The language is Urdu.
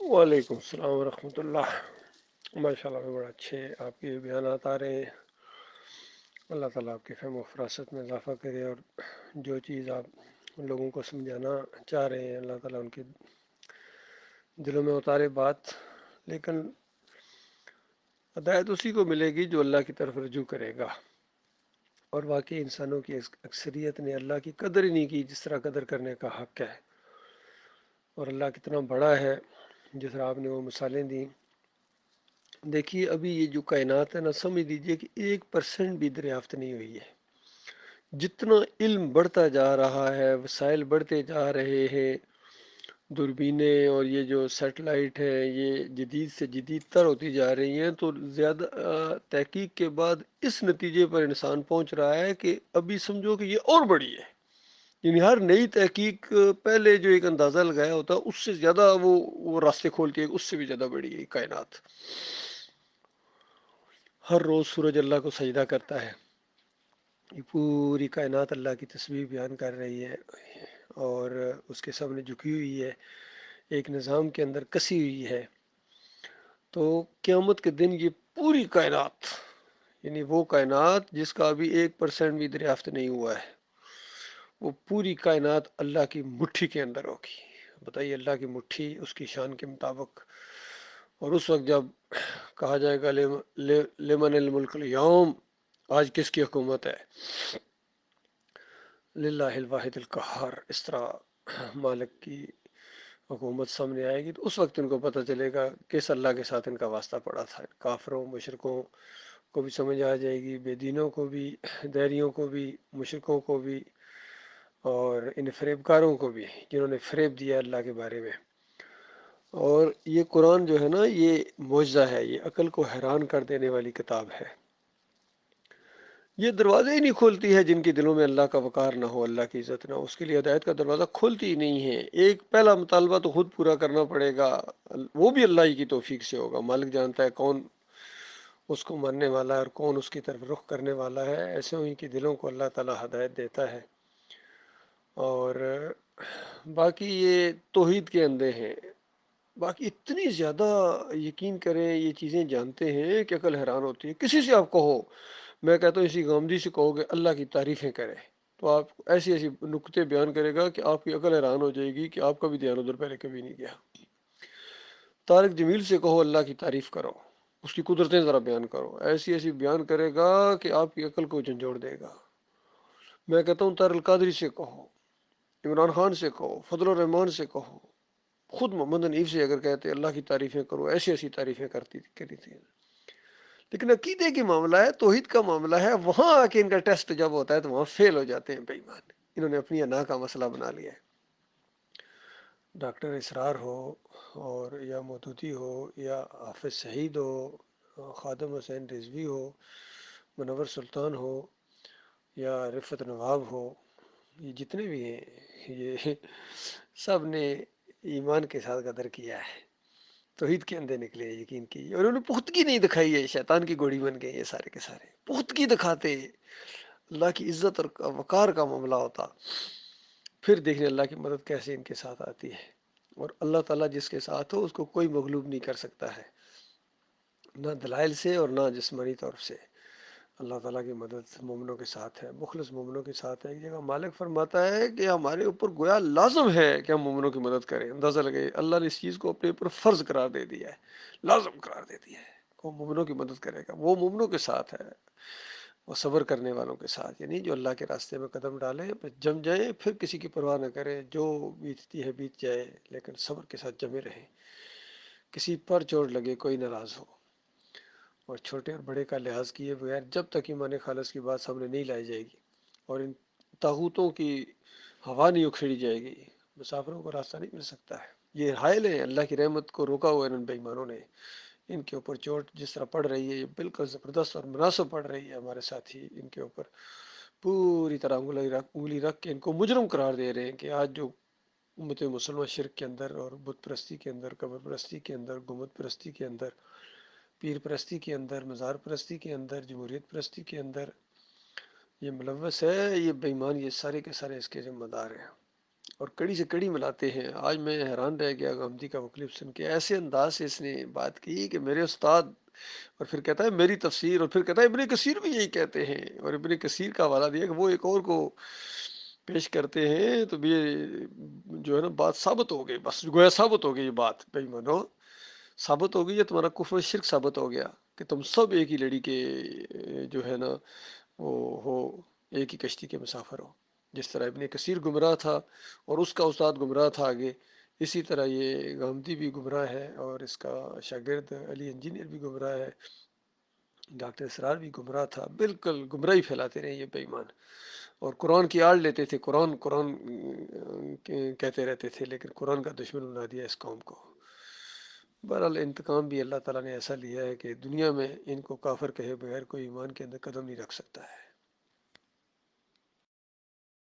وعلیکم السلام ورحمۃ اللہ۔ ماشاء اللہ بڑا اچھے آپ کے بیانات آ رہے ہیں۔ اللہ تعالیٰ آپ کے فہم و فراست میں اضافہ کرے، اور جو چیز آپ لوگوں کو سمجھانا چاہ رہے ہیں اللہ تعالیٰ ان کے دلوں میں اتارے بات، لیکن ہدایت اسی کو ملے گی جو اللہ کی طرف رجوع کرے گا۔ اور واقعی انسانوں کی اکثریت نے اللہ کی قدر ہی نہیں کی جس طرح قدر کرنے کا حق ہے، اور اللہ کتنا بڑا ہے جس طرح آپ نے وہ مثالیں دیں۔ دیکھیے ابھی یہ جو کائنات ہے نا، سمجھ لیجیے کہ 1% بھی دریافت نہیں ہوئی ہے۔ جتنا علم بڑھتا جا رہا ہے، وسائل بڑھتے جا رہے ہیں، دوربینیں اور یہ جو سیٹلائٹ ہے یہ جدید سے جدید تر ہوتی جا رہی ہیں، تو زیادہ تحقیق کے بعد اس نتیجے پر انسان پہنچ رہا ہے کہ ابھی سمجھو کہ یہ اور بڑی ہے۔ یعنی ہر نئی تحقیق پہلے جو ایک اندازہ لگایا ہوتا ہے اس سے زیادہ وہ راستے کھولتی ہے، اس سے بھی زیادہ بڑی ہے کائنات۔ ہر روز سورج اللہ کو سجدہ کرتا ہے، یہ پوری کائنات اللہ کی تسبیح بیان کر رہی ہے، اور اس کے سامنے جھکی ہوئی ہے، ایک نظام کے اندر کسی ہوئی ہے۔ تو قیامت کے دن یہ پوری کائنات، یعنی وہ کائنات جس کا ابھی 1% بھی دریافت نہیں ہوا ہے، وہ پوری کائنات اللہ کی مٹھی کے اندر ہوگی۔ بتائیے، اللہ کی مٹھی اس کی شان کے مطابق۔ اور اس وقت جب کہا جائے گا لمن الملک اليوم، آج کس کی حکومت ہے، للہ الواحد القہار، اس طرح مالک کی حکومت سامنے آئے گی، تو اس وقت ان کو پتہ چلے گا کس اللہ کے ساتھ ان کا واسطہ پڑا تھا۔ کافروں مشرکوں کو بھی سمجھ آ جائے گی، بے دینوں کو بھی، دیریوں کو بھی، مشرکوں کو بھی، اور ان فریب کاروں کو بھی جنہوں نے فریب دیا اللہ کے بارے میں۔ اور یہ قرآن جو ہے نا، یہ معجزہ ہے، یہ عقل کو حیران کر دینے والی کتاب ہے۔ یہ دروازے ہی نہیں کھولتی ہے جن کے دلوں میں اللہ کا وقار نہ ہو، اللہ کی عزت نہ ہو، اس کے لیے ہدایت کا دروازہ کھولتی ہی نہیں ہے۔ ایک پہلا مطالبہ تو خود پورا کرنا پڑے گا، وہ بھی اللہ ہی کی توفیق سے ہوگا۔ مالک جانتا ہے کون اس کو ماننے والا ہے اور کون اس کی طرف رخ کرنے والا ہے، ایسے ہی کہ دلوں کو اللہ تعالیٰ ہدایت دیتا ہے۔ اور باقی یہ توحید کے اندے ہیں، باقی اتنی زیادہ یقین کریں، یہ چیزیں جانتے ہیں کہ عقل حیران ہوتی ہے۔ کسی سے آپ کہو، میں کہتا ہوں اسی گامدی سے کہو کہ اللہ کی تعریفیں کرے، تو آپ ایسی ایسی نکتے بیان کرے گا کہ آپ کی عقل حیران ہو جائے گی کہ آپ کا بھی دھیان ادھر پہلے کبھی نہیں گیا۔ طارق جمیل سے کہو اللہ کی تعریف کرو، اس کی قدرتیں ذرا بیان کرو، ایسی ایسی بیان کرے گا کہ آپ کی عقل کو جھنجھوڑ دے گا۔ میں کہتا ہوں طارق القادری سے کہو، عمران خان سے کہو، فضل الرحمان سے کہو، خود محمد حنیف سے اگر کہتے اللہ کی تعریفیں کرو، ایسی ایسی تعریفیں کری تھی۔ لیکن عقیدے کی معاملہ ہے، توحید کا معاملہ ہے، وہاں آ کے ان کا ٹیسٹ جب ہوتا ہے تو وہاں فیل ہو جاتے ہیں بے ایمان۔ انہوں نے اپنی انا کا مسئلہ بنا لیا ہے۔ ڈاکٹر اسرار ہو، اور یا مودودی ہو، یا حافظ سعید ہو، خادم حسین رضوی ہو، منور سلطان ہو، یا رفعت نواب ہو، یہ جتنے بھی ہیں یہ سب نے ایمان کے ساتھ قدر کیا ہے، توحید کے اندر نکلے، یقین کیجیے، اور انہوں نے پختگی نہیں دکھائی ہے، شیطان کی گوڑی بن گئے یہ سارے کے سارے۔ پختگی دکھاتے اللہ کی عزت اور وقار کا معاملہ ہوتا، پھر دیکھنے اللہ کی مدد کیسے ان کے ساتھ آتی ہے۔ اور اللہ تعالیٰ جس کے ساتھ ہو اس کو کوئی مغلوب نہیں کر سکتا ہے، نہ دلائل سے اور نہ جسمانی طور سے۔ اللہ تعالیٰ کی مدد مومنوں کے ساتھ ہے، مخلص مومنوں کے ساتھ ہے۔ ایک جگہ مالک فرماتا ہے کہ ہمارے اوپر گویا لازم ہے کہ ہم مومنوں کی مدد کریں۔ اندازہ لگے، اللہ نے اس چیز کو اپنے اوپر فرض قرار دے دیا ہے، لازم قرار دے دیا ہے، وہ مومنوں کی مدد کرے گا، وہ مومنوں کے ساتھ ہے، وہ صبر کرنے والوں کے ساتھ، یعنی جو اللہ کے راستے میں قدم ڈالیں، پھر جم جائیں، پھر کسی کی پرواہ نہ کریں، جو بیتتی ہے بیت جائے، لیکن صبر کے ساتھ جمے رہیں، کسی پر چوٹ لگے کوئی ناراض ہو، اور چھوٹے اور بڑے کا لحاظ کیے بغیر جب تک ایمان خالص کی بات سامنے نہیں لائی جائے گی اور ان طاغوتوں کی ہوا نہیں اکھیڑی جائے گی، مسافروں کو راستہ نہیں مل سکتا ہے۔ یہ حائل ہے، اللہ کی رحمت کو روکا ہوا ہے ان بے ایمانوں نے۔ ان کے اوپر چوٹ جس طرح پڑ رہی ہے یہ بالکل زبردست اور مناسب پڑ رہی ہے، ہمارے ساتھی ان کے اوپر پوری طرح انگلی رکھ کے ان کو مجرم قرار دے رہے ہیں کہ آج جو امت مسلمہ شرک کے اندر اور بت پرستی کے اندر، قبر پرستی کے اندر، گنبد پرستی کے اندر، پیر پرستی کے اندر، مزار پرستی کے اندر، جمہوریت پرستی کے اندر یہ ملوث ہے، یہ بے ایمان، یہ سارے کے سارے اس کے ذمہ دار ہیں۔ اور کڑی سے کڑی ملاتے ہیں۔ آج میں حیران رہ گیا گامدی کا وہ کلپ سن کے، ایسے انداز سے اس نے بات کی کہ میرے استاد، اور پھر کہتا ہے میری تفسیر، اور پھر کہتا ہے ابن کثیر بھی یہی کہتے ہیں، اور ابن کثیر کا حوالہ دیا کہ وہ ایک اور کو پیش کرتے ہیں، تو یہ جو ہے نا بات ثابت ہو گئی، بس گویا ثابت ہو گئی یہ بات، بھائی منو ثابت ہو گئی، یہ تمہارا کفر و شرک ثابت ہو گیا کہ تم سب ایک ہی لڑی کے جو ہے نا وہ ہو، ایک ہی کشتی کے مسافر ہو۔ جس طرح ابن کثیر گمراہ تھا اور اس کا استاد گمراہ تھا آگے، اسی طرح یہ گامدی بھی گمراہ ہے اور اس کا شاگرد علی انجینئر بھی گمراہ ہے، ڈاکٹر اسرار بھی گمراہ تھا، بالکل گمراہی پھیلاتے رہے یہ بے ایمان، اور قرآن کی آڑ لیتے تھے، قرآن قرآن کہتے رہتے تھے، لیکن قرآن کا دشمن بنا دیا اس قوم کو۔ بہرحال انتقام بھی اللہ تعالیٰ نے ایسا لیا ہے کہ دنیا میں ان کو کافر کہے بغیر کوئی ایمان کے اندر قدم نہیں رکھ سکتا ہے۔